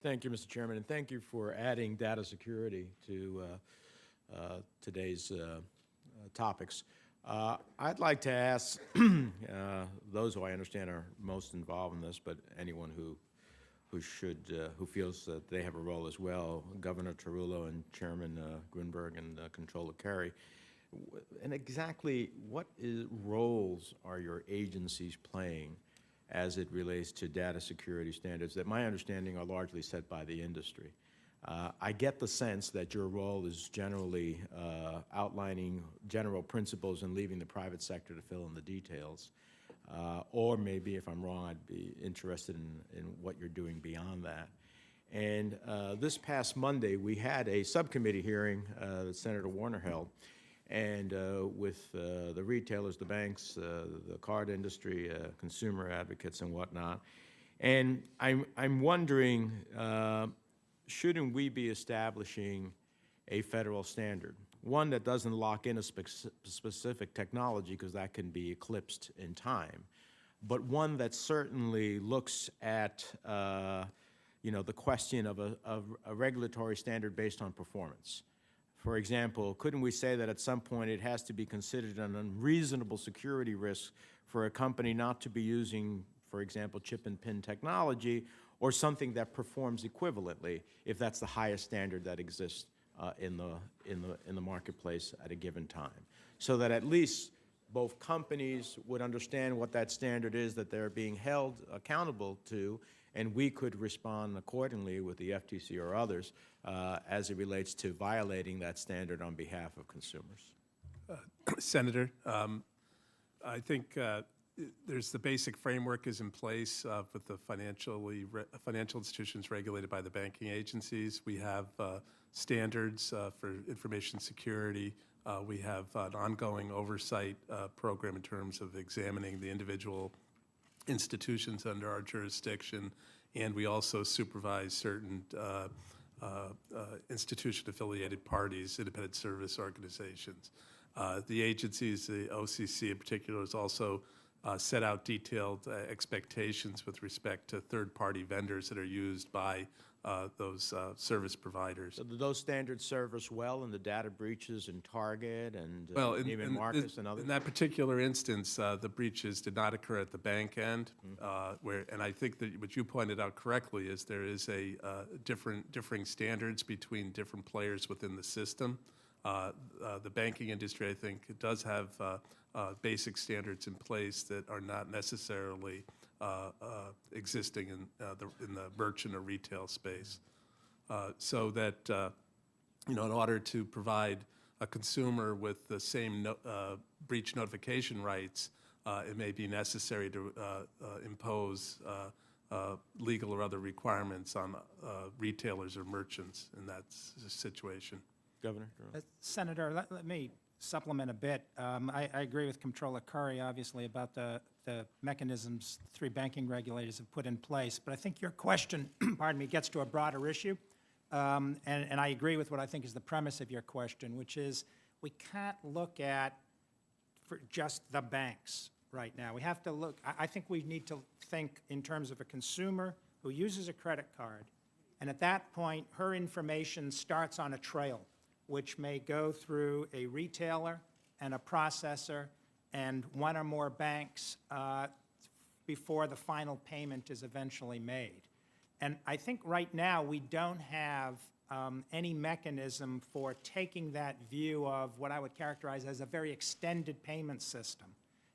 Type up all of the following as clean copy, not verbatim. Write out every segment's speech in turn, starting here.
Thank you, Mr. Chairman, and thank you for adding data security to today's topics. I'd like to ask those who I understand are most involved in this, but anyone who feels that they have a role as well, Governor Tarullo and Chairman Grunberg and Controller Kerry, and exactly what roles are your agencies playing as it relates to data security standards that my understanding are largely set by the industry? I get the sense that your role is generally outlining general principles and leaving the private sector to fill in the details. Or maybe, if I'm wrong, I'd be interested in what you're doing beyond that. And this past Monday, we had a subcommittee hearing that Senator Warner held, and with the retailers, the banks, the card industry, consumer advocates, and whatnot. And I'm wondering, shouldn't we be establishing a federal standard? One that doesn't lock in a specific technology, because that can be eclipsed in time, but one that certainly looks at the question of a regulatory standard based on performance. For example, couldn't we say that at some point it has to be considered an unreasonable security risk for a company not to be using, for example, chip and pin technology, or something that performs equivalently, if that's the highest standard that exists in the marketplace at a given time, so that at least both companies would understand what that standard is that they're being held accountable to, and we could respond accordingly with the FTC or others as it relates to violating that standard on behalf of consumers. Senator, I think there's the basic framework is in place with the financial institutions regulated by the banking agencies. We have standards for information security. We have an ongoing oversight program in terms of examining the individual institutions under our jurisdiction, and we also supervise certain institution-affiliated parties, independent service organizations. The agencies, the OCC in particular, has also set out detailed expectations with respect to third-party vendors that are used by those service providers. So do those standards serve us well in the data breaches in Target and even Marcus and others? In that particular instance, the breaches did not occur at the bank end, and I think that what you pointed out correctly is there is a differing standards between different players within the system. The banking industry, I think, does have basic standards in place that are not necessarily existing in the merchant or retail space. So that, in order to provide a consumer with the same breach notification rights, it may be necessary to impose legal or other requirements on retailers or merchants in that situation. Governor? Senator, let me supplement a bit. I agree with Comptroller Curry, obviously, about the mechanisms three banking regulators have put in place. But I think your question, pardon me, gets to a broader issue. And I agree with what I think is the premise of your question, which is we can't look at for just the banks right now. We have to look, I think we need to think in terms of a consumer who uses a credit card, and at that point, her information starts on a trail, which may go through a retailer and a processor and one or more banks before the final payment is eventually made. And I think right now we don't have any mechanism for taking that view of what I would characterize as a very extended payment system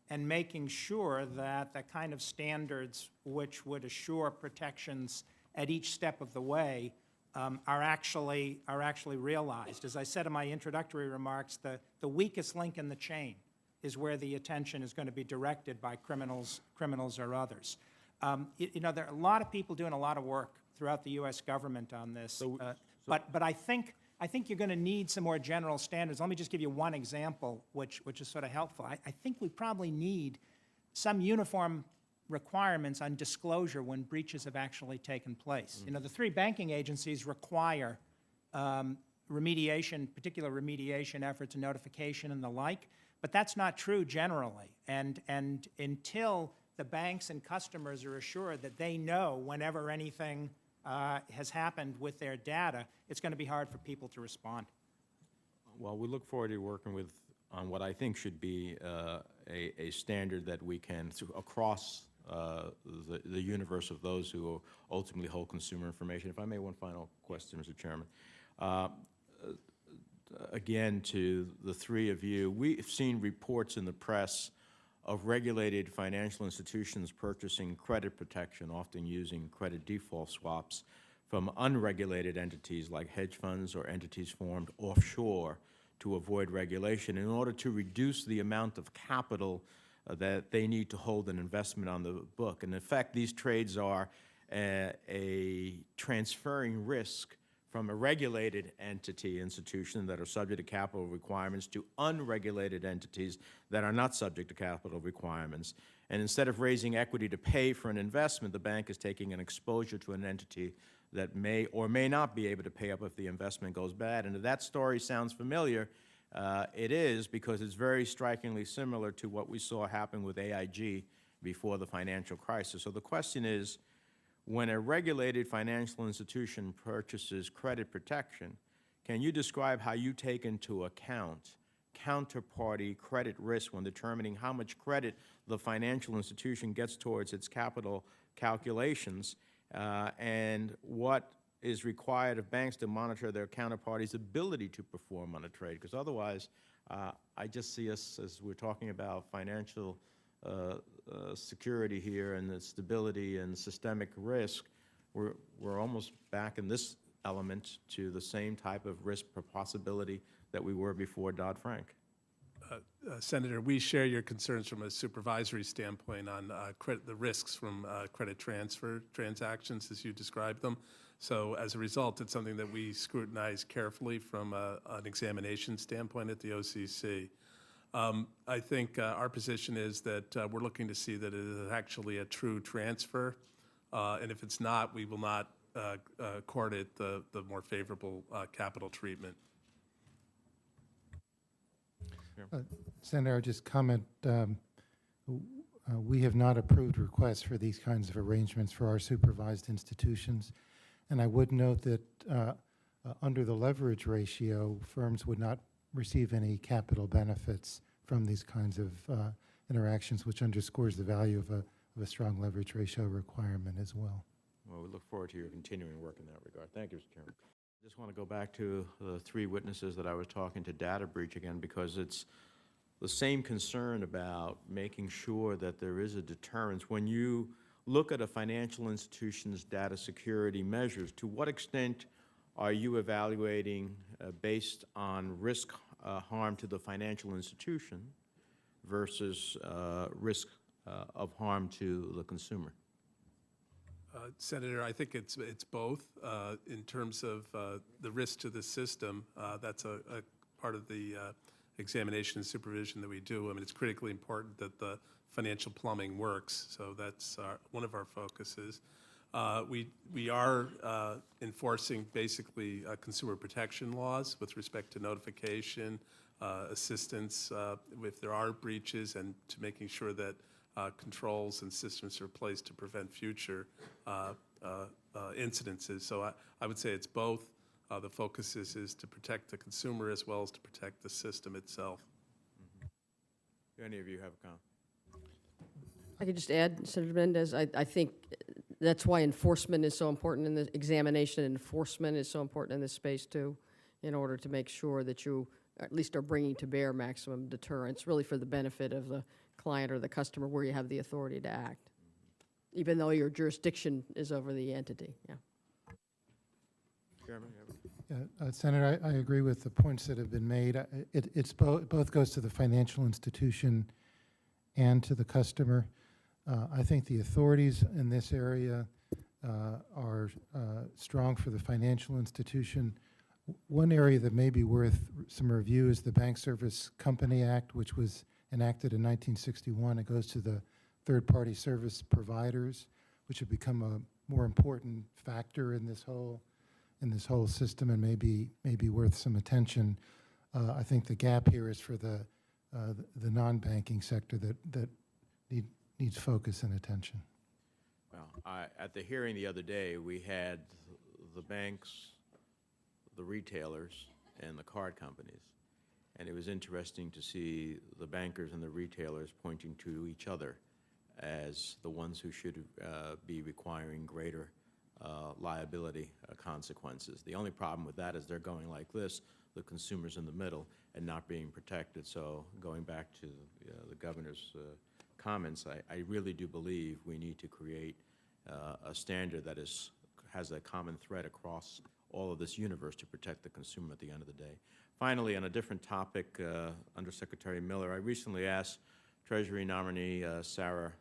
and making sure that the kind of standards which would assure protections at each step of the way are actually realized. As I said in my introductory remarks, the weakest link in the chain is where the attention is going to be directed by criminals or others. There are a lot of people doing a lot of work throughout the U.S. government on this, but I think you're going to need some more general standards. Let me just give you one example, which is sort of helpful. I think we probably need some uniform requirements on disclosure when breaches have actually taken place. The three banking agencies require remediation, particular remediation efforts and notification and the like, but that's not true generally. And until the banks and customers are assured that they know whenever anything has happened with their data, it's going to be hard for people to respond. Well, we look forward to working on what I think should be a standard that we can, across the universe of those who ultimately hold consumer information. If I may, one final question, Mr. Chairman. Again, to the three of you, we've seen reports in the press of regulated financial institutions purchasing credit protection, often using credit default swaps, from unregulated entities like hedge funds or entities formed offshore to avoid regulation in order to reduce the amount of capital that they need to hold an investment on the book. And in fact, these trades are a transferring risk from a regulated institution that are subject to capital requirements to unregulated entities that are not subject to capital requirements. And instead of raising equity to pay for an investment, the bank is taking an exposure to an entity that may or may not be able to pay up if the investment goes bad. And if that story sounds familiar, it is, because it's very strikingly similar to what we saw happen with AIG before the financial crisis. So the question is, when a regulated financial institution purchases credit protection, can you describe how you take into account counterparty credit risk when determining how much credit the financial institution gets towards its capital calculations, and what is required of banks to monitor their counterparties' ability to perform on a trade? Because otherwise, I just see us, as we're talking about financial security here and the stability and systemic risk, we're almost back in this element to the same type of risk possibility that we were before Dodd-Frank. Senator, we share your concerns from a supervisory standpoint on the risks from credit transfer transactions as you described them. So as a result, it's something that we scrutinize carefully from an examination standpoint at the OCC. I think our position is that we're looking to see that it is actually a true transfer, and if it's not, we will not accord it the more favorable capital treatment. Senator, I'll just comment, we have not approved requests for these kinds of arrangements for our supervised institutions. And I would note that under the leverage ratio, firms would not receive any capital benefits from these kinds of interactions, which underscores the value of a strong leverage ratio requirement as well. Well, we look forward to your continuing work in that regard. Thank you, Mr. Chairman. I just want to go back to the three witnesses that I was talking to data breach again, because it's the same concern about making sure that there is a deterrence. When you look at a financial institution's data security measures, to what extent are you evaluating based on risk harm to the financial institution versus risk of harm to the consumer? Senator, I think it's both. In terms of the risk to the system, that's a part of the examination and supervision that we do. I mean, it's critically important that the financial plumbing works, so that's one of our focuses. We are enforcing basically consumer protection laws with respect to notification, assistance if there are breaches, and to making sure that controls and systems are placed to prevent future incidences. So I would say it's both. The focus is to protect the consumer as well as to protect the system itself. Do any of you have a comment? I could just add, Senator Menendez, I think that's why enforcement is so important in the examination. Enforcement is so important in this space too, in order to make sure that you at least are bringing to bear maximum deterrence, really for the benefit of the client or the customer where you have the authority to act, even though your jurisdiction is over the entity. Yeah. Chairman, you have a Senator, I agree with the points that have been made. It's both goes to the financial institution and to the customer. I think the authorities in this area are strong for the financial institution. One area that may be worth some review is the Bank Service Company Act, which was enacted in 1961. It goes to the third-party service providers, which have become a more important factor in this whole system, and may be worth some attention. I think the gap here is for the non-banking sector that needs focus and attention. Well, at the hearing the other day, we had the banks, the retailers, and the card companies. And it was interesting to see the bankers and the retailers pointing to each other as the ones who should be requiring greater liability consequences. The only problem with that is they're going like this, the consumer's in the middle, and not being protected. So going back to the governor's comments, I really do believe we need to create a standard that has a common thread across all of this universe to protect the consumer at the end of the day. Finally, on a different topic, Undersecretary Miller, I recently asked Treasury nominee Sarah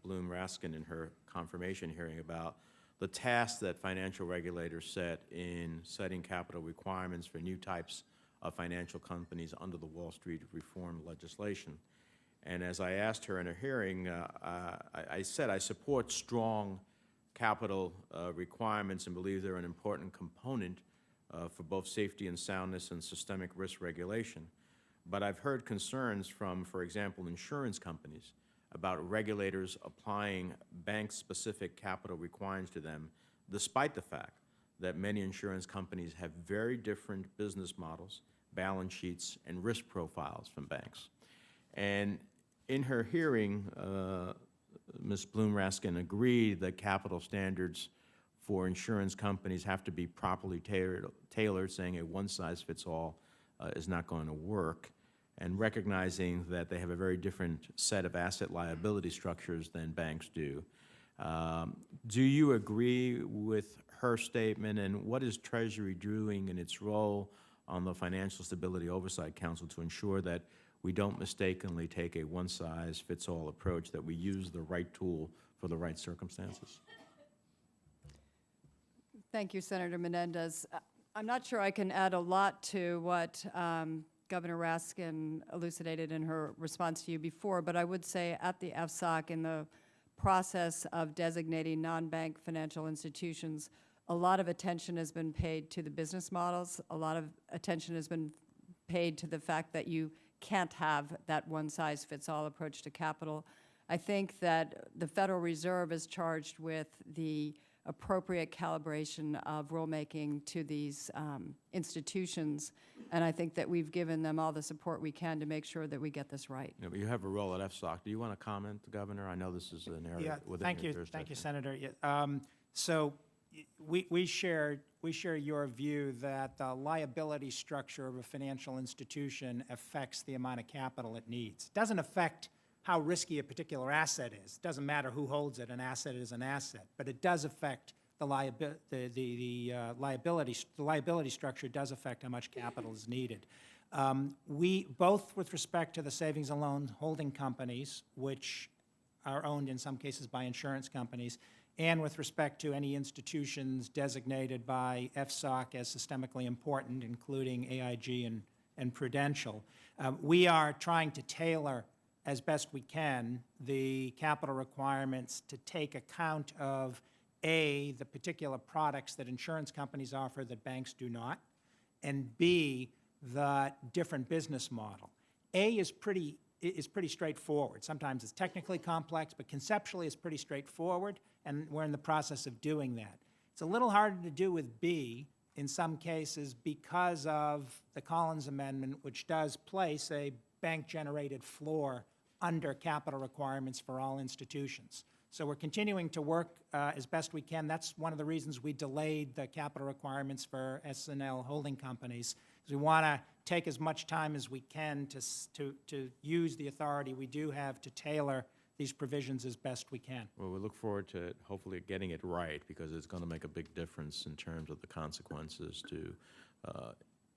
Bloom Raskin in her confirmation hearing about the task that financial regulators set in setting capital requirements for new types of financial companies under the Wall Street reform legislation. And as I asked her in a hearing, I said I support strong capital requirements and believe they're an important component for both safety and soundness and systemic risk regulation. But I've heard concerns from, for example, insurance companies about regulators applying bank-specific capital requirements to them, despite the fact that many insurance companies have very different business models, balance sheets, and risk profiles from banks. And in her hearing, Ms. Bloom Raskin agreed that capital standards for insurance companies have to be properly tailored, saying a one-size-fits-all is not going to work, and recognizing that they have a very different set of asset liability structures than banks do. Do you agree with her statement, and what is Treasury doing in its role on the Financial Stability Oversight Council to ensure that we don't mistakenly take a one-size-fits-all approach, that we use the right tool for the right circumstances? Thank you, Senator Menendez. I'm not sure I can add a lot to what Governor Raskin elucidated in her response to you before, but I would say at the FSOC, in the process of designating non-bank financial institutions, a lot of attention has been paid to the business models. A lot of attention has been paid to the fact that you can't have that one-size-fits-all approach to capital. I think that the Federal Reserve is charged with the appropriate calibration of rulemaking to these institutions, and I think that we've given them all the support we can to make sure that we get this right. Yeah, but you have a role at FSOC. Do you want to comment, Governor? I know this is an area within your jurisdiction. Thank you, Senator. So we share your view that the liability structure of a financial institution affects the amount of capital it needs. It doesn't affect how risky a particular asset is. It doesn't matter who holds it. An asset is an asset, but it does affect the liability structure does affect how much capital is needed. We, both with respect to the savings and loan holding companies, which are owned in some cases by insurance companies, and with respect to any institutions designated by FSOC as systemically important, including AIG and Prudential, we are trying to tailor as best we can the capital requirements to take account of, A, the particular products that insurance companies offer that banks do not, and B, the different business model. A is pretty straightforward. Sometimes it's technically complex, but conceptually it's pretty straightforward, and we're in the process of doing that. It's a little harder to do with B in some cases because of the Collins Amendment, which does place a bank-generated floor under capital requirements for all institutions. So we're continuing to work as best we can. That's one of the reasons we delayed the capital requirements for S&L holding companies, is we want to take as much time as we can to use the authority we do have to tailor these provisions as best we can. Well, we look forward to hopefully getting it right, because it's going to make a big difference in terms of the consequences to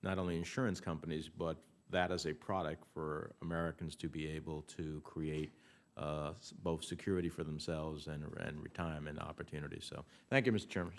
not only insurance companies, but that as a product for Americans to be able to create both security for themselves and retirement opportunities. So thank you, Mr. Chairman.